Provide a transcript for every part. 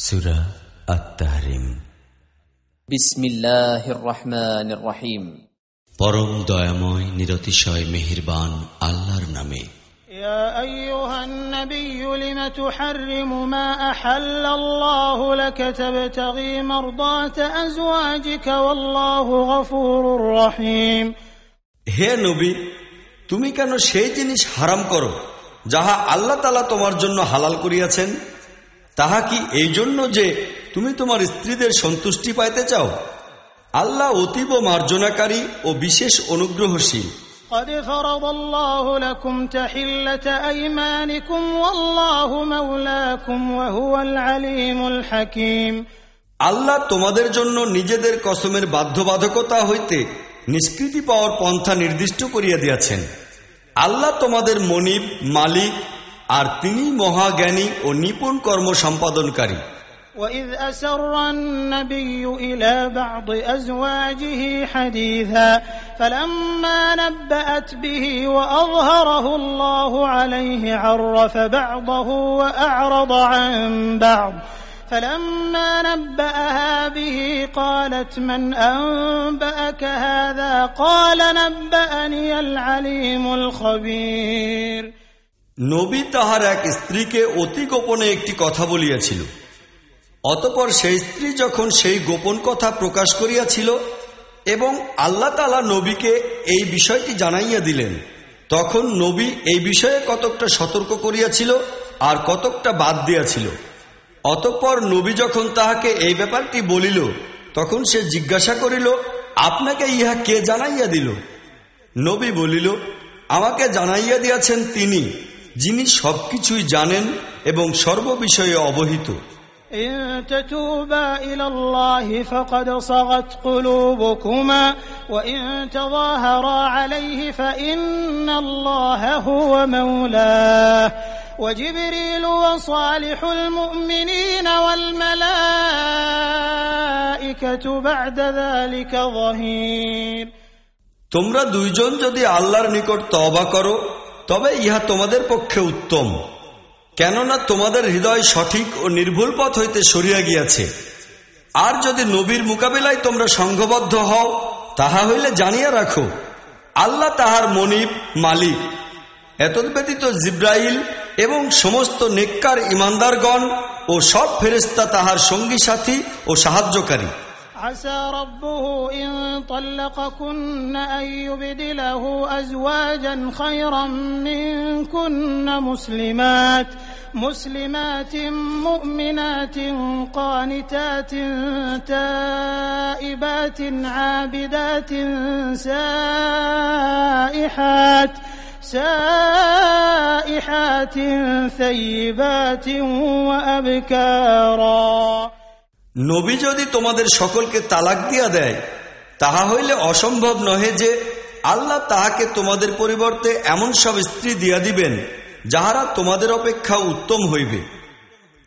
সূরা আত-তাহরিম। বিসমিল্লাহির রহমানির রহিম। পরম দয়াময় নিরতিশয় মেহেরবান আল্লাহর নামে। ইয়া আইয়ুহান নাবিয়্যু লিমা তুহাররিমু মা আহাল্লাল্লাহু লাকা তাবতাগী মারদাতা আজওয়াজিকা ওয়াল্লাহু গফুরুর রহিম। হে নবী, তুমি কেন সেই জিনিস হারাম করো যাহা আল্লাহ তাআলা তোমার জন্য হালাল করিয়াছেন? তাহা কি এই জন্য যে তুমি তোমার স্ত্রীদের সন্তুষ্টি পাইতে চাও? আল্লাহ অতীব মার্জনাকারী ও বিশেষ অনুগ্রহশীল। قد فرض الله لكم تحلة أيمانكم والله مولاكم وهو العليم الحكيم। আল্লাহ তোমাদের জন্য নিজেদের কসমের বাধ্যবাধকতা হইতে নিষ্কৃতি পাওয়ার পন্থা নির্দিষ্ট করিয়া দিয়াছেন। আল্লাহ তোমাদের মনিব, মালিক, আর তিনি মহাজ্ঞানী ও নিপুণ কর্ম সম্পাদনকারী। وَإِذْ أَسَرَّ النَّبِيُّ إِلَى بَعْضِ أَزْوَاجِهِ حَدِيثًا فَلَمَّا نَبَّأَتْ بِهِ وَأَظْهَرَهُ اللَّهُ عَلَيْهِ عَرَّفَ بَعْضَهُ وَأَعْرَضَ عَن بَعْضٍ فَلَمَّا نَبَّأَهَا بِهِ قَالَتْ مَنْ أَنبَأَكَ هَذَا قَالَ نَبَّأَنِيَ الْعَلِيمُ الْخَبِيرُ। নবী তাহার এক স্ত্রীকে অতি গোপনে একটি কথা বলিয়াছিল। অতঃপর সেই স্ত্রী যখন সেই গোপন কথা প্রকাশ করিয়াছিল এবং আল্লাহ তাআলা নবীকে এই বিষয়টি জানাইয়া দিলেন, তখন নবী এই বিষয়ে কতকটা সতর্ক করিয়াছিল আর কতকটা বাদ দিয়াছিল। অতঃপর নবী যখন তাহাকে এই ব্যাপারটি বলিল, তখন সে জিজ্ঞাসা করিল, আপনাকে ইহা কে জানাইয়া দিল? নবী বলিল, আমাকে জানাইয়া দিয়াছেন তিনি, যিনি সবকিছুই জানেন এবং সর্ববিষয়ে অবহিত। إن تتوبا إلى الله فقد صغت قلوبكما وإن تظاهرا عليه فإن الله هو مولاه وجبريل وصالح المؤمنين والملائكة بعد ذلك ظهير। তোমরা দুইজন যদি আল্লাহর নিকট তওবা করো তবে ইহা তোমাদের পক্ষে উত্তম, কেননা তোমাদের হৃদয় সঠিক ও নির্ভুল পথ হইতে সরিয়া গিয়াছে। আর যদি নবীর মোকাবিলায় তোমরা সংঘবদ্ধ হও, তাহা হইলে জানিয়া রাখো, আল্লাহ তাহার মনিব, মালিক। এতদ্ব্যতীত জিব্রাইল এবং সমস্ত নেককার ইমানদারগণ ও সব ফেরেশতা তাহার সঙ্গী সাথী ও সাহায্যকারী। عسى ربه إن طلقكن أن يبدله أزواجا خيرا منكن مسلمات مؤمنات قانتات تائبات عابدات سائحات ثيبات وأبكارا। নবী যদি তোমাদের সকলকে তালাক দিয়া দেয়, তাহা হইলে অসম্ভব নহে যে আল্লাহ তাহাকে তোমাদের পরিবর্তে এমন সব স্ত্রী দিয়া দিবেন যাহারা তোমাদের অপেক্ষা উত্তম হইবে,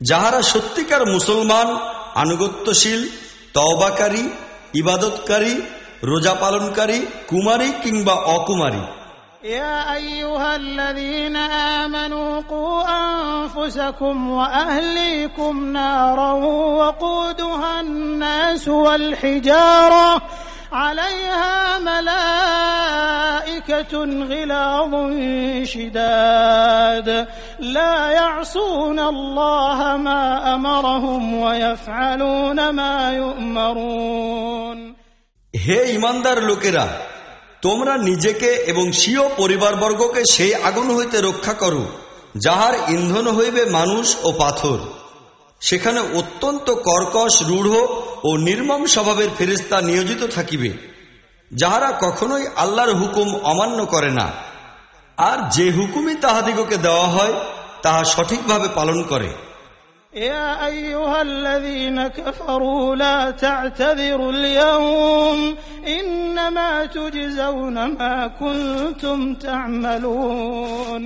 যাহারা সত্যিকার মুসলমান, আনুগত্যশীল, তওবাকারী, ইবাদতকারী, রোজা পালনকারী, কুমারী কিংবা অকুমারী। يا أيها الذين آمنوا قوا أنفسكم وأهليكم نارا وقودها الناس والحجارة عليها ملائكة غلاظ شداد لا يعصون الله ما أمرهم ويفعلون ما يؤمرون। হে ঈমানদার লোকেরা, তোমরা নিজেকে এবং স্বীয় পরিবারবর্গকে সেই আগুন হইতে রক্ষা করো যাহার ইন্ধন হইবে মানুষ ও পাথর। সেখানে অত্যন্ত কর্কশ, রূঢ় ও নির্মম স্বভাবের ফেরেশতা নিয়োজিত থাকিবে, যাহারা কখনোই আল্লাহর হুকুম অমান্য করে না, আর যে হুকুমই তাহাদিগকে দেওয়া হয় তাহা সঠিকভাবে পালন করে। يا أيها الذين كفروا لا تعتذروا اليوم إنما تجزون ما كنتم تعملون।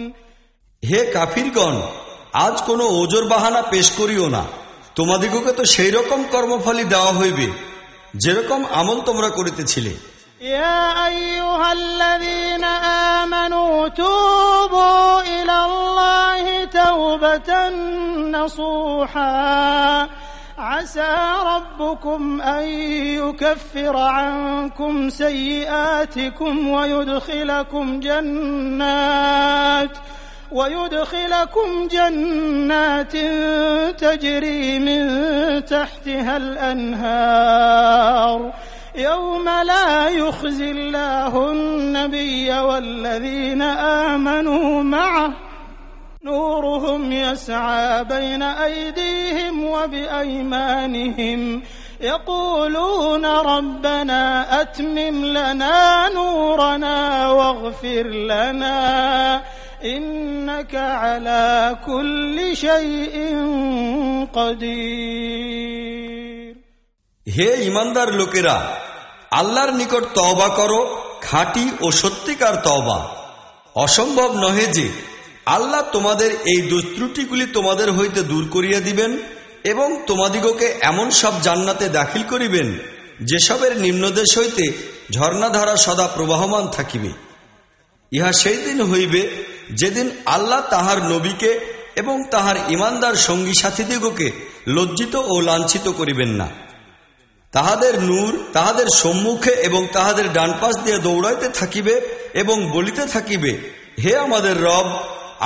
হে কাফিরগণ, আজ কোনো ওজর বাহানা পেশ করিও না, তোমাদিগকে তো সেই রকম কর্মফলই দেওয়া হইবে যেরকম আমল তোমরা করিতেছিলে। يا أيها الذين آمنوا توبوا إلى الله توبة نصوحا عسى ربكم أن يكفر عنكم سيئاتكم ويدخلكم جنات تجري من تحتها الأنهار يوم لا يخزي الله النبي والذين آمنوا معه نورهم يسعى بين أيديهم وبأيمانهم يقولون ربنا أتمم لنا نورنا واغفر لنا إنك على كل شيء قدير হে ঈমানদার লোকেরা, আল্লাহর নিকট তওবা করো, খাঁটি ও সত্যিকার তওবা। অসম্ভব নহে যে আল্লাহ তোমাদের এই দুষ্ত্রুটিগুলি তোমাদের হইতে দূর করিয়া দিবেন এবং তোমাদিগকে এমন সব জান্নাতে দাখিল করিবেন যেসবের নিম্নদেশ হইতে ঝর্ণাধারা সদা প্রবাহমান থাকিবে। ইহা সেই দিন হইবে যেদিন আল্লাহ তাহার নবীকে এবং তাহার ঈমানদার সঙ্গী সাথীদিগকে লজ্জিত ও লাঞ্ছিত করিবেন না। তাহাদের নূর তাহাদের সম্মুখে এবং তাহাদের ডান পাশ দিয়ে দৌড়াইতে থাকিবে এবং বলিতে থাকিবে, হে আমাদের রব,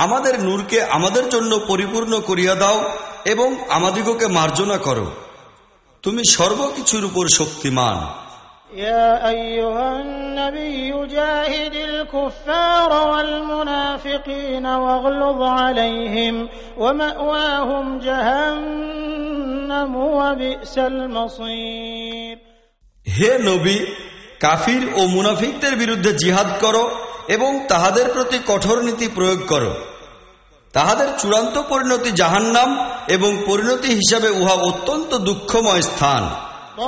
আমাদের নূরকে আমাদের জন্য পরিপূর্ণ করিয়া দাও এবং আমাদিগকে মার্জনা করো, তুমি সর্বকিছুর উপর শক্তিমান। يا أيها النبي جاهد الكفار والمنافقين واغلظ عليهم ومأواهم جهنم وبئس المصير হে নবী, কাফির ও মুনাফিকদের বিরুদ্ধে জিহাদ করো এবং তাহাদের প্রতি কঠোর নীতি প্রয়োগ করো। তাহাদের চূড়ান্ত পরিণতি জাহান্নাম এবং পরিণতি হিসাবে উহা অত্যন্ত দুঃখময় স্থান।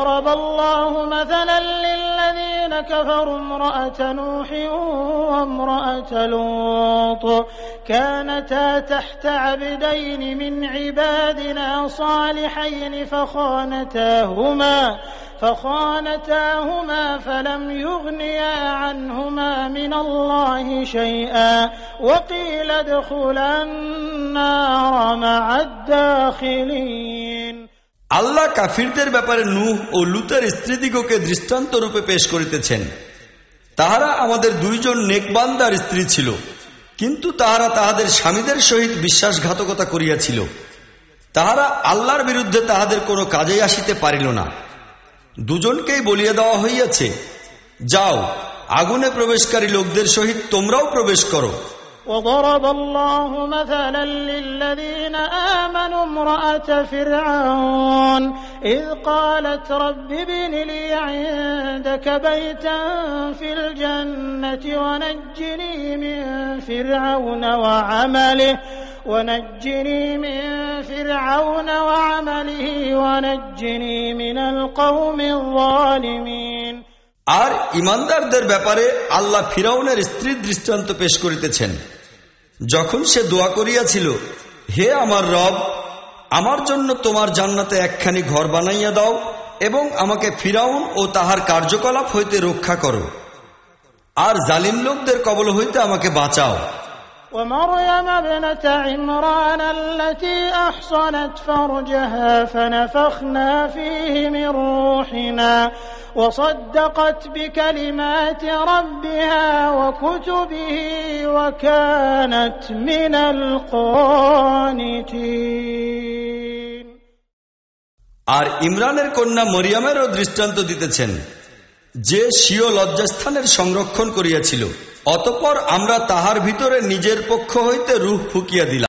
ضرب الله مثلا للذين كفروا امرأة نوح وامرأة لوط كانتا تحت عبدين من عبادنا صالحين فخانتاهما فلم يغنيا عنهما من الله شيئا وقيل ادخلا النار مع الداخلين আল্লাহ কাফিরদের ব্যাপারে নূহ ও লূতের স্ত্রীদিগকে দৃষ্টান্ত রূপে পেশ করিতেছেন। তাহারা আমাদের দুইজন নেকবান্দার স্ত্রী ছিল, কিন্তু তাহারা তাহাদের স্বামীদের সহিত বিশ্বাসঘাতকতা করিয়াছিল। তাহারা আল্লাহর বিরুদ্ধে তাহাদের কোনো কাজেই আসিতে পারিল না। দুজনকেই বলিয়া দেওয়া হইয়াছে, যাও, আগুনে প্রবেশকারী লোকদের সহিত তোমরাও প্রবেশ করো। وضرب الله مثلا للذين آمنوا امرأة فرعون إذ قالت رب ابن لي عندك بيتا في الجنة ونجني من فرعون وعمله ونجني من القوم الظالمين আর ঈমানদারদের ব্যাপারে আল্লাহ ফিরাউনের স্ত্রীর দৃষ্টান্ত পেশ করিতেছেন, যখন সে দোয়া করিয়াছিল, হে আমার রব, আমার জন্য তোমার জান্নাতে একখানি ঘর বানাইয়া দাও এবং আমাকে ফিরাউন ও তাহার কার্যকলাপ হইতে রক্ষা করো, আর জালিম লোকদের কবল হইতে আমাকে বাঁচাও। ومريم ابنة عمران التي أحصنت فرجها فنفخنا فيه من روحنا وصدقت بكلمات ربها وكتبه وكانت من القانتين আর ইমরানের কন্যা মরিয়মেরও দৃষ্টান্ত দিতেছেন, যে স্বীয় লজ্জাস্থানের সংরক্ষণ করিয়াছিল, অতঃপর আমরা তাহার ভিতরে নিজের পক্ষ হইতে রূহ ফুঁকিয়া দিলাম।